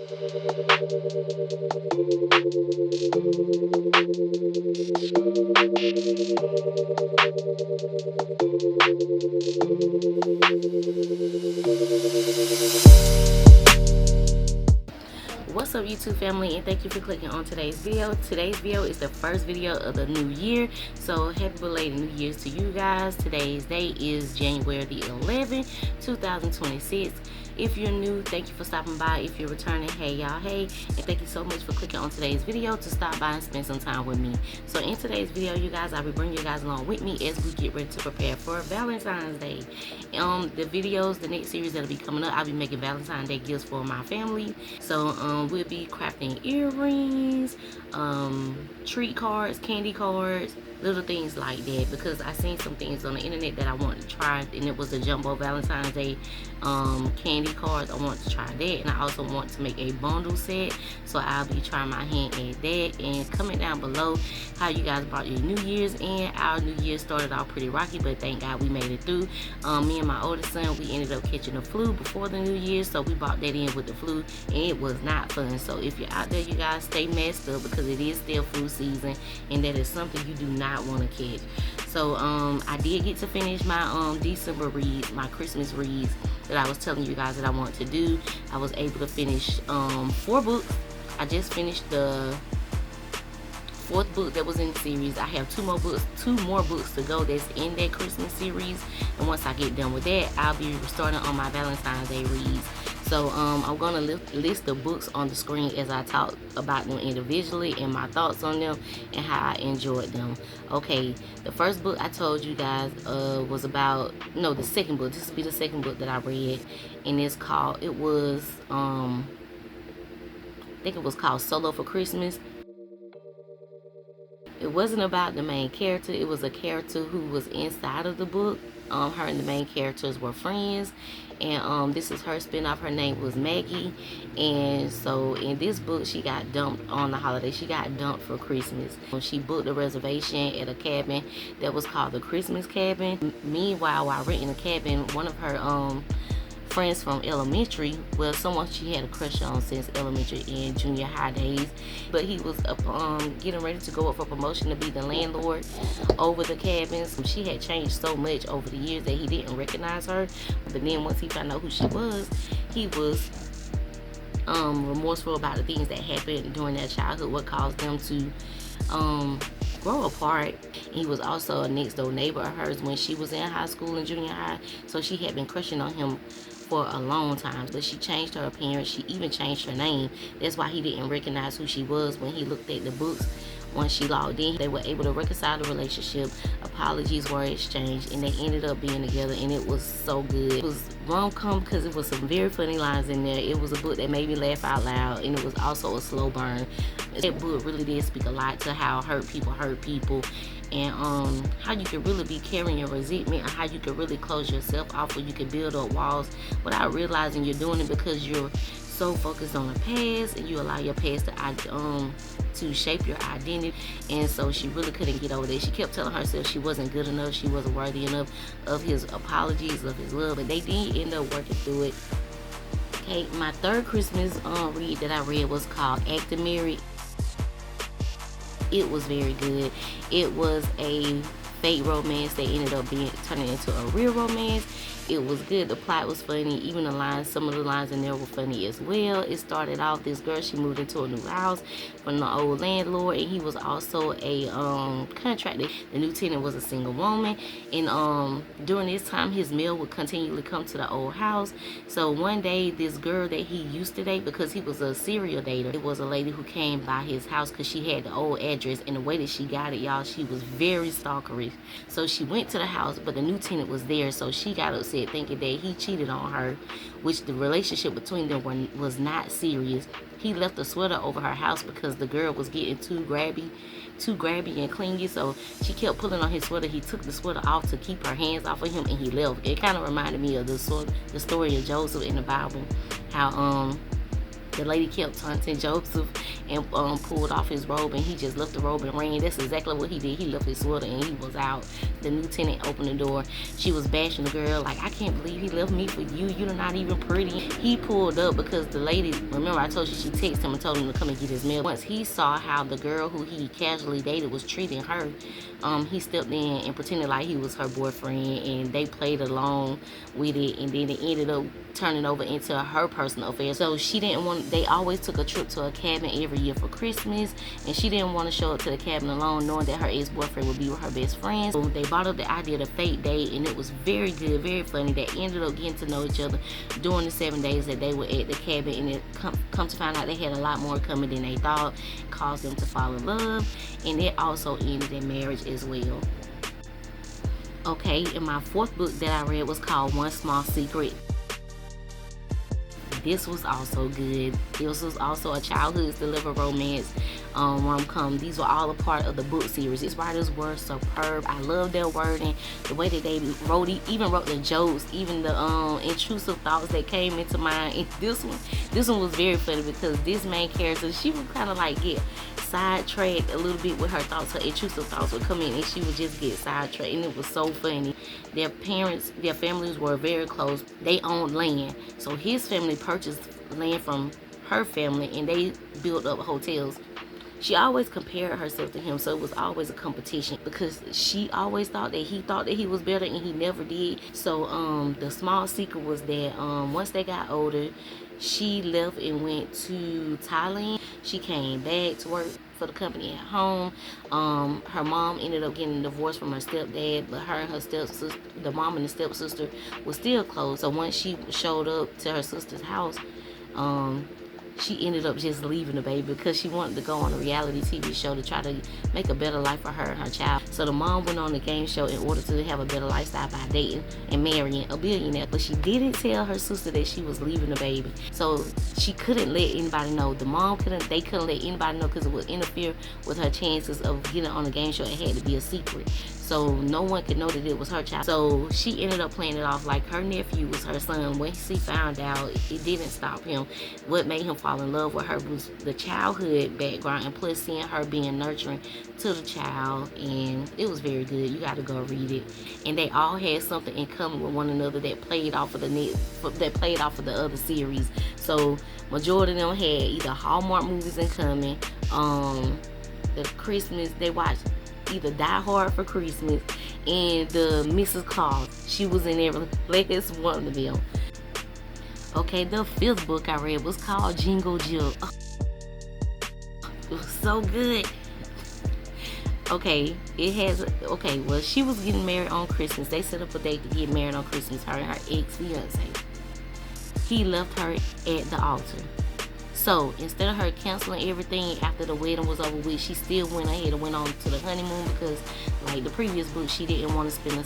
What's up, YouTube family, and thank you for clicking on today's video. Today's video is the first video of the new year, so happy belated New Year's to you guys. Today's date is January the 11th, 2026. If you're new, thank you for stopping by. If you're returning, hey y'all, hey, and thank you so much for clicking on today's video to stop by and spend some time with me. So in today's video, you guys, I'll be bringing you guys along with me as we get ready to prepare for Valentine's Day. The videos, the next series that'll be coming up, I'll be making Valentine's Day gifts for my family. So we'll be crafting earrings, treat cards, candy cards, little things like that, because I seen some things on the internet that I wanted to try, and it was the jumbo Valentine's Day candy cards. I want to try that, and I also want to make a bundle set, so I'll be trying my hand at that. And comment down below how you guys brought your New Year's in. Our New Year started off pretty rocky, but thank God we made it through. Me and my oldest son, we ended up catching the flu before the New Year, so we brought that in with the flu, and it was not fun. So if you're out there, you guys, stay messed up, because it is still flu season, and that is something you do not want to catch. So I did get to finish my December reads, my Christmas reads that I was telling you guys that I want to do. I was able to finish 4 books. I just finished the 4th book that was in the series. I have 2 more books to go that's in that Christmas series, and once I get done with that, I'll be starting on my Valentine's Day reads. So I'm gonna list the books on the screen as I talk about them individually and my thoughts on them and how I enjoyed them. Okay, the first book I told you guys was about, no, the second book. This will be the second book that I read, and it's called, I think it was called Solo for Christmas. It wasn't about the main character. It was a character who was inside of the book. Her and the main characters were friends, and this is her spin-off. Her name was Maggie, and so in this book, she got dumped on the holiday. She got dumped for Christmas. She booked a reservation at a cabin that was called the Christmas Cabin. Meanwhile, while renting the cabin, one of her friends from elementary, well, someone she had a crush on since elementary and junior high days, but he was getting ready to go up for promotion to be the landlord over the cabins. She had changed so much over the years that he didn't recognize her, but then once he found out who she was, he was remorseful about the things that happened during their childhood, what caused them to grow apart. He was also a next door neighbor of hers when she was in high school and junior high, so she had been crushing on him for a long time. But she changed her appearance. She even changed her name. That's why he didn't recognize who she was when he looked at the books. Once she logged in, they were able to reconcile the relationship. Apologies were exchanged, and they ended up being together, and it was so good. It was rom-com because it was some very funny lines in there. It was a book that made me laugh out loud, and it was also a slow burn. That book really did speak a lot to how hurt people, and how you can really be carrying your resentment, and how you can really close yourself off, or you can build up walls without realizing you're doing it because you're so focused on the past, and you allow your past to shape your identity. And so she really couldn't get over that. She kept telling herself she wasn't good enough, she wasn't worthy enough of his apologies, of his love, and they did end up working through it. Okay, my third Christmas read that I read was called Acting Married. It was very good. It was a fake romance that ended up turning into a real romance. It was good. The plot was funny. Even the lines, some of the lines in there were funny as well. It started off, this girl, she moved into a new house from the old landlord, and he was also a contractor. The new tenant was a single woman, and during this time, his mail would continually come to the old house. So one day, this girl that he used to date, because he was a serial dater, it was a lady who came by his house because she had the old address, and the way that she got it, y'all, she was very stalkerish. So she went to the house, but the new tenant was there, so she got upset, thinking that he cheated on her, which the relationship between them was not serious. He left a sweater over her house because the girl was getting too grabby and clingy, so she kept pulling on his sweater. He took the sweater off to keep her hands off of him, and he left. It kind of reminded me of the story of Joseph in the Bible, how The lady kept taunting Joseph and pulled off his robe, and he just left the robe and ran. That's exactly what he did. He left his sweater and he was out. The new tenant opened the door. She was bashing the girl like, I can't believe he left me for you. You're not even pretty. He pulled up because the lady, remember I told you, she texted him and told him to come and get his mail. Once he saw how the girl who he casually dated was treating her, he stepped in and pretended like he was her boyfriend, and they played along with it, and then it ended up turning over into her personal affair. So she didn't want, they always took a trip to a cabin every year for Christmas, and she didn't want to show up to the cabin alone, knowing that her ex-boyfriend would be with her best friend. So they brought up the idea of a fake date, and it was very good, very funny. They ended up getting to know each other during the 7 days that they were at the cabin, and it come to find out they had a lot more coming than they thought, caused them to fall in love, and it also ended in marriage as well. Okay, and my fourth book that I read was called One Small Secret. This was also good. This was also a childhood delivered romance rom-com. These were all a part of the book series. These writers were superb. I love their wording, the way that they wrote it, even wrote the jokes, even the intrusive thoughts that came into mind. And this one was very funny because this main character, she would kind of like get sidetracked a little bit with her thoughts. Her intrusive thoughts would come in and she would just get sidetracked, and it was so funny. Their families were very close. They owned land, so his family purchased land from her family, and they built up hotels. She always compared herself to him, so it was always a competition because she always thought that he was better, and he never did. So the small secret was that once they got older, she left and went to Thailand. She came back to work for the company at home. Her mom ended up getting divorced from her stepdad, but her and her stepsister, the mom and the stepsister, was still close. So once she showed up to her sister's house, she ended up just leaving the baby because she wanted to go on a reality TV show to try to make a better life for her and her child. So the mom went on the game show in order to have a better lifestyle by dating and marrying a billionaire. But she didn't tell her sister that she was leaving the baby. So she couldn't let anybody know. The mom they couldn't let anybody know because it would interfere with her chances of getting on the game show. It had to be a secret, so no one could know that it was her child. So she ended up playing it off like her nephew was her son. When she found out, it didn't stop him. What made him fall in love with her was the childhood background, and plus seeing her being nurturing to the child, and it was very good. You got to go read it. And they all had something in common with one another that played off of the other series. So majority of them had either Hallmark movies in common. The Christmas, they watched either Die Hard for Christmas and the Mrs. Claus. She was in every last one of them. Okay, the fifth book I read was called Jingle Jill. Oh, it was so good. Okay, well, she was getting married on Christmas. They set up a date to get married on Christmas, her and her ex-fiance. He left her at the altar. So instead of her canceling everything after the wedding was over with, she still went ahead and went on to the honeymoon because, like the previous book, she didn't want to spend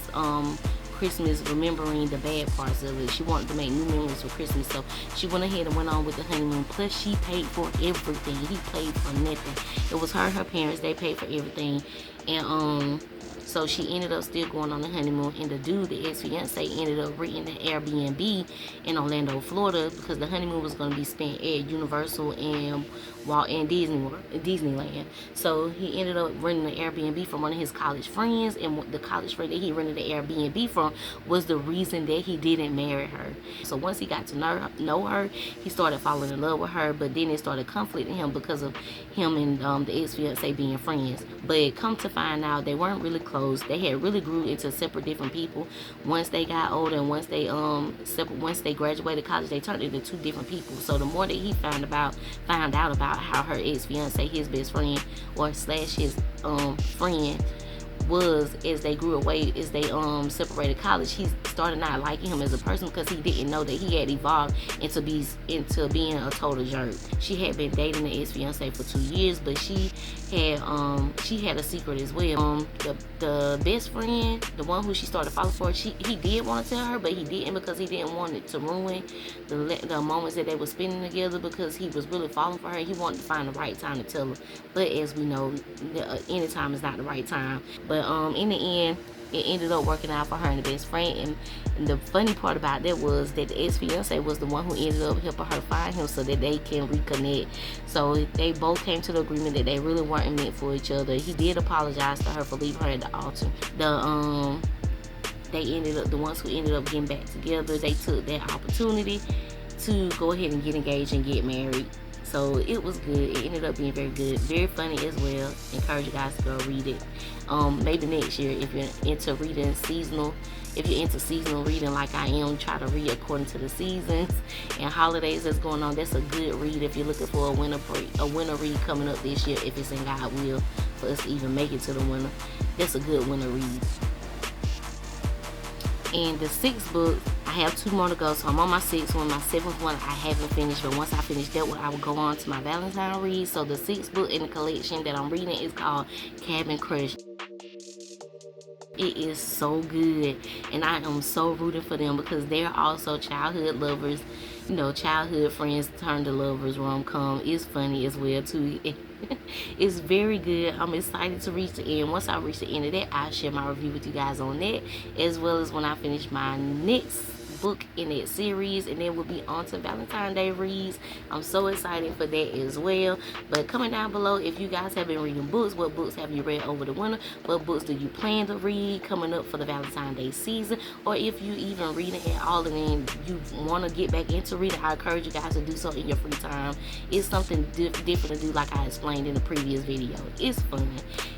Christmas remembering the bad parts of it. She wanted to make new memories for Christmas, so she went ahead and went on with the honeymoon. Plus, she paid for everything. He paid for nothing. It was her and her parents. They paid for everything, and so she ended up still going on the honeymoon, and the dude, the ex-fiance, ended up renting the Airbnb in Orlando, Florida, because the honeymoon was going to be spent at Universal and Disneyland. So he ended up renting the Airbnb from one of his college friends, and the college friend that he rented the Airbnb from was the reason that he didn't marry her. So once he got to know her, he started falling in love with her, but then it started conflicting him because of him and the ex-fiance being friends. But come to find out, they weren't really close. They had really grew into separate different people. Once they got older and once they graduated college, they turned into two different people. So the more that he found out about how her ex-fiance, his best friend or slash his friend, was, as they grew away, as they separated college, he started not liking him as a person because he didn't know that he had evolved into being a total jerk. She had been dating the ex-fiance for 2 years, but she had a secret as well. The best friend, the one who she started falling for, he did want to tell her, but he didn't because he didn't want it to ruin the moments that they were spending together, because he was really falling for her. He wanted to find the right time to tell her, but as we know, any time is not the right time. But in the end, it ended up working out for her and the best friend. And the funny part about that was that the ex-fiance was the one who ended up helping her find him so that they can reconnect. So they both came to the agreement that they really weren't meant for each other. He did apologize to her for leaving her at the altar. The ones who ended up getting back together, they took that opportunity to go ahead and get engaged and get married. So it was good. It ended up being very good, very funny as well. Encourage you guys to go read it. Maybe next year, if you're into reading seasonal, if you're into seasonal reading like I am, try to read according to the seasons and holidays that's going on. That's a good read if you're looking for a winter read coming up this year. If it's in God's will for us to even make it to the winter, that's a good winter read. And the 6th book, I have 2 more to go, so I'm on my 6th one. My 7th one I haven't finished, but once I finish that one, I will go on to my Valentine read. So the 6th book in the collection that I'm reading is called Cabin Crush. It is so good, and I am so rooting for them because they're also childhood lovers, you know, childhood friends turned to lovers rom-com. It's funny as well too. It's very good. I'm excited to reach the end. Once I reach the end of that, I'll share my review with you guys on that, as well as when I finish my next book in that series, and then we'll be on to Valentine's Day reads. I'm so excited for that as well. But comment down below if you guys have been reading books. What books have you read over the winter? What books do you plan to read coming up for the Valentine's Day season? Or if you even read it at all and then you want to get back into reading, I encourage you guys to do so in your free time. It's something different to do, like I explained in the previous video. It's fun.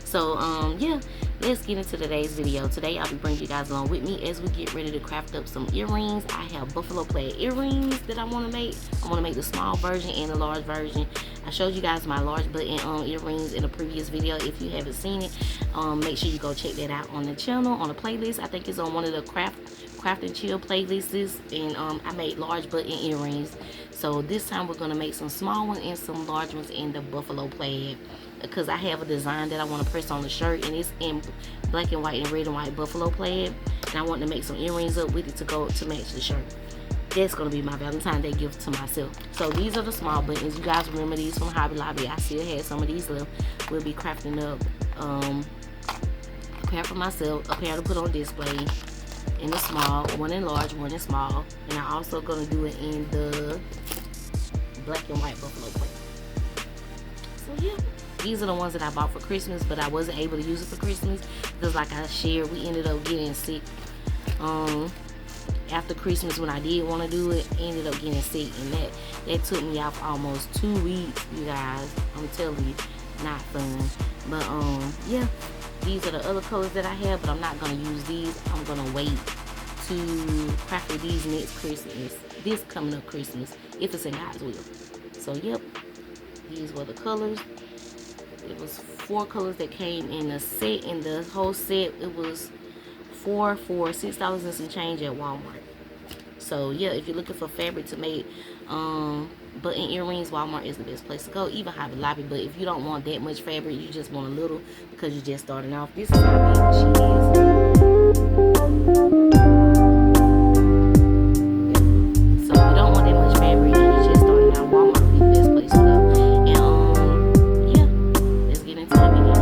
So yeah, let's get into today's video. Today I'll be bringing you guys along with me as we get ready to craft up some earrings. I have buffalo plaid earrings that I want to make. I want to make the small version and the large version. I showed you guys my large button earrings in a previous video. If you haven't seen it, make sure you go check that out on the channel, on the playlist. I think it's on one of the craft and chill playlists, and I made large button earrings. So this time we're going to make some small ones and some large ones in the buffalo plaid, because I have a design that I want to press on the shirt, and it's in black and white and red and white buffalo plaid, and I want to make some earrings up with it to match the shirt. That's going to be my Valentine's Day gift to myself. So these are the small buttons. You guys remember these from Hobby Lobby. I still had some of these left. We'll be crafting up a pair for myself, a pair to put on display in the small, one in large, one in small, and I'm also going to do it in the black and white buffalo plaid. So yeah, these are the ones that I bought for Christmas, but I wasn't able to use it for Christmas because, like I shared, we ended up getting sick after Christmas. When I did want to do it, ended up getting sick, and that took me out for almost 2 weeks, you guys. I'm telling you, not fun. But yeah, these are the other colors that I have, but I'm not going to use these. I'm going to wait to craft these next Christmas, this coming up Christmas, if it's in God's will. So yep, these were the colors. It was 4 colors that came in the set, and the whole set, it was 4 for $6 and some change at Walmart. So yeah, if you're looking for fabric to make button earrings, Walmart is the best place to go. Even Hobby Lobby, but if you don't want that much fabric, you just want a little because you're just starting off, this is how big she is. So if you don't want that much fabric and you're just starting out, Walmart will be the best place to go. And yeah, let's get into the video.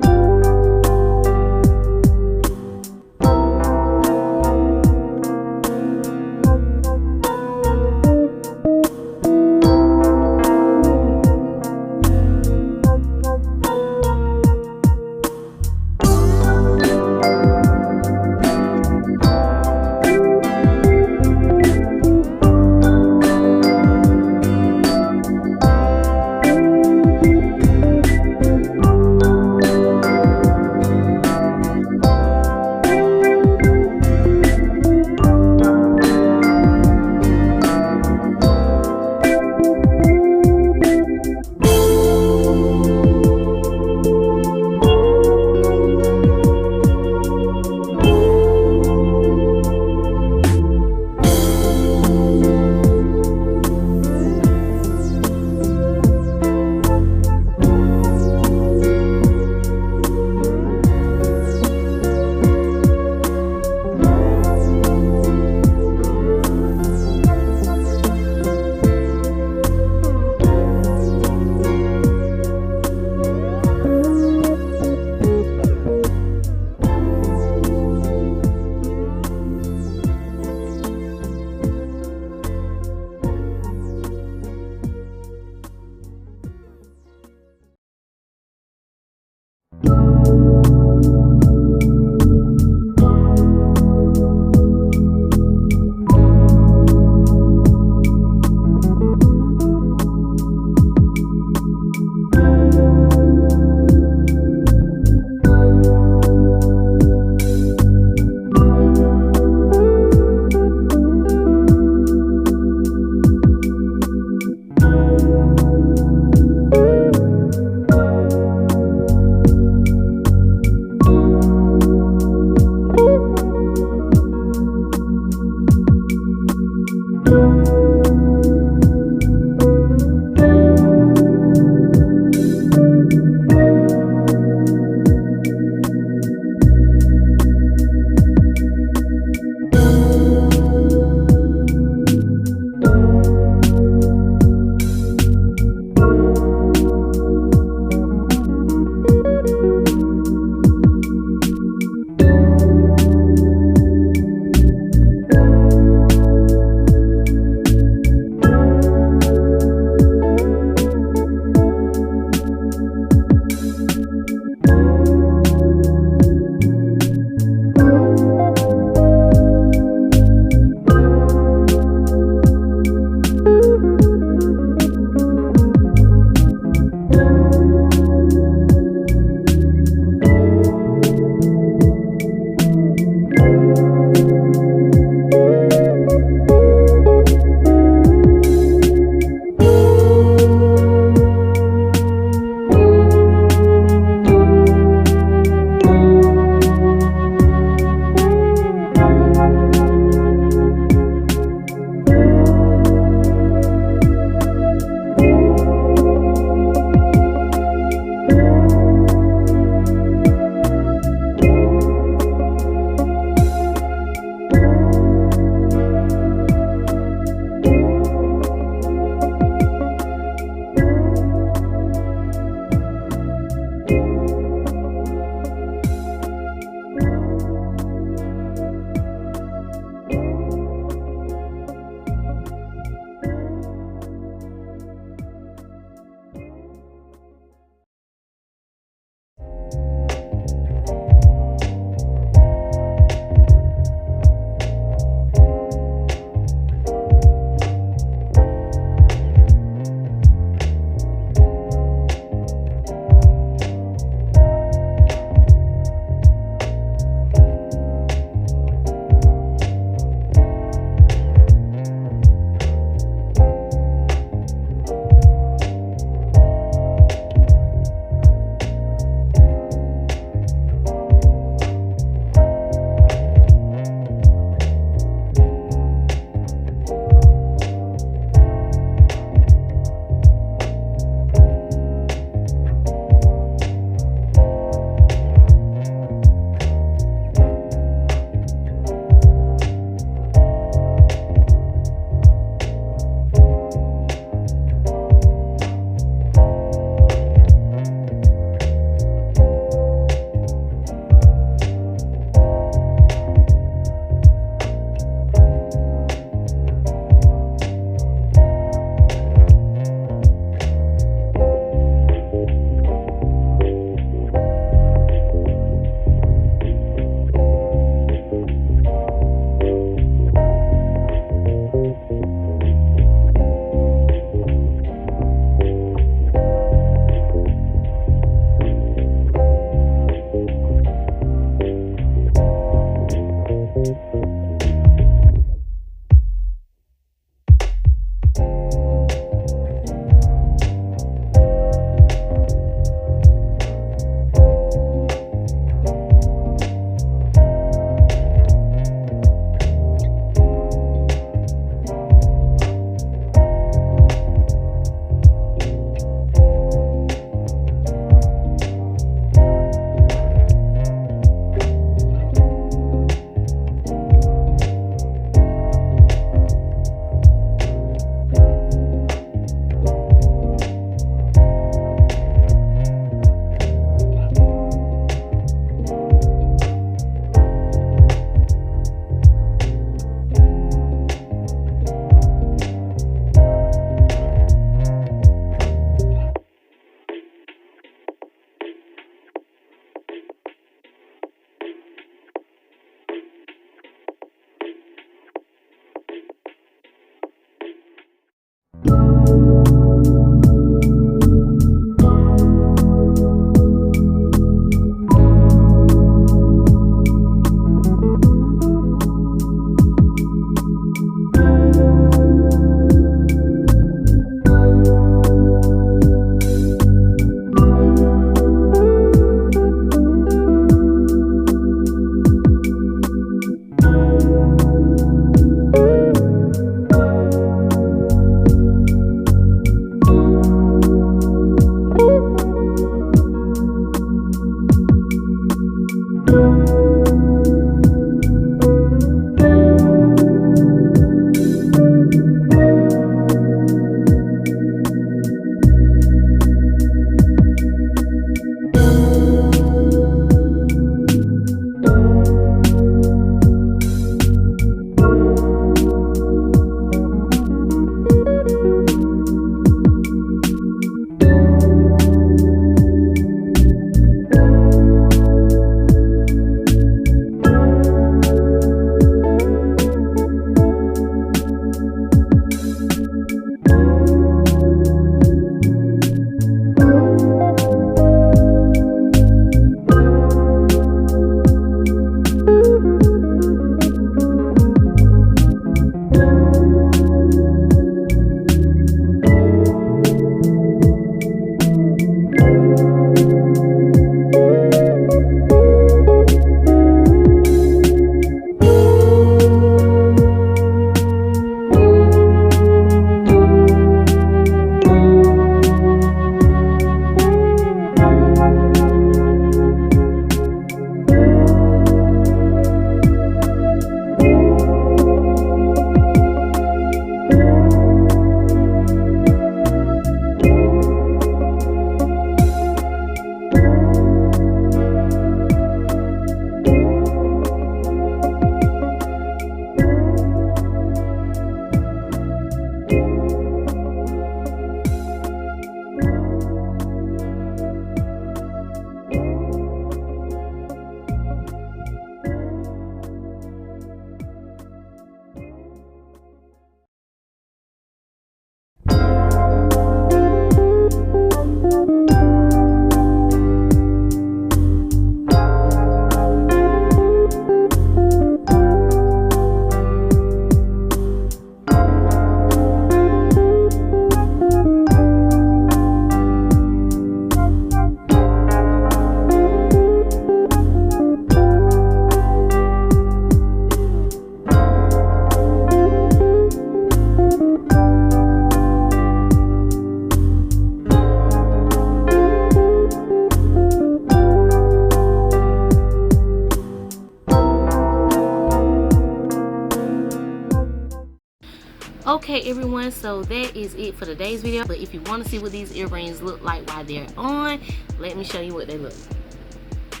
Okay everyone, so that is it for today's video. But if you want to see what these earrings look like while they're on, let me show you what they look like.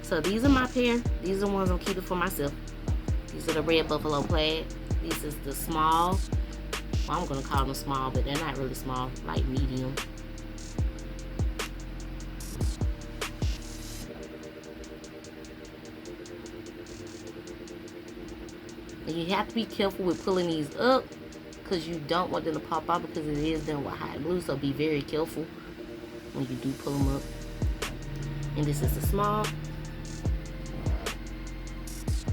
So these are my pair. These are the ones I'm keeping for myself. These are the red buffalo plaid. This is the small. Well, I'm gonna call them small, but they're not really small, like medium. And you have to be careful with pulling these up because you don't want them to pop out because it is done with hot glue. So be very careful when you do pull them up. And this is the small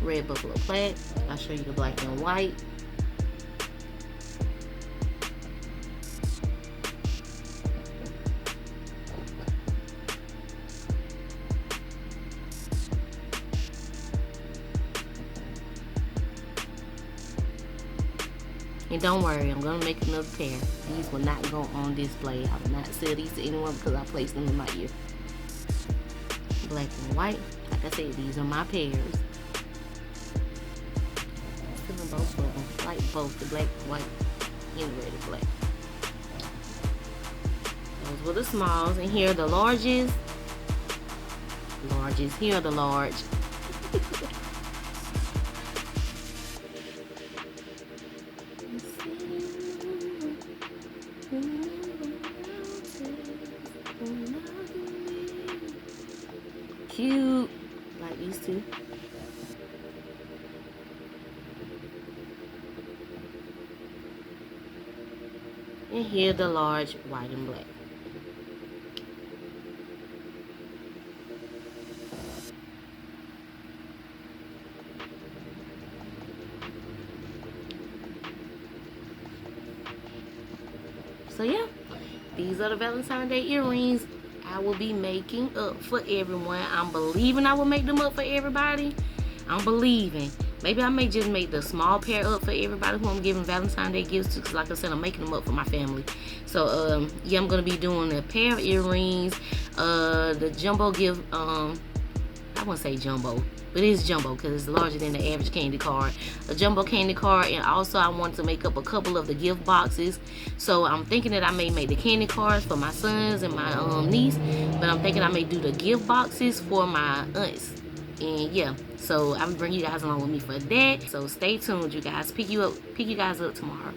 red buffalo plaid. I'll show you the black and white. And don't worry, I'm gonna make another pair. These will not go on display. I will not sell these to anyone because I placed them in my ear. Black and white. Like I said, these are my pairs. I'm feeling both of them. Like both the black and white and the red and black. Those were the smalls. And here are the larges. Larges. Here are the large. Cute, like these two. And here the large white and black. So yeah, these are the Valentine's Day earrings I will be making up for everyone. I'm believing I will make them up for everybody. I'm believing. maybe I may just make the small pair up for everybody who I'm giving Valentine's Day gifts to, because like I said, I'm making them up for my family. So yeah, I'm gonna be doing a pair of earrings, the jumbo gift, I wouldn't say jumbo, but it's jumbo because it's larger than the average candy card, a jumbo candy card. And also I want to make up a couple of the gift boxes. So I'm thinking that I may make the candy cards for my sons and my niece, but I'm thinking I may do the gift boxes for my aunts. And yeah, so I'm bringing you guys along with me for that. So stay tuned, you guys. Pick you guys up tomorrow.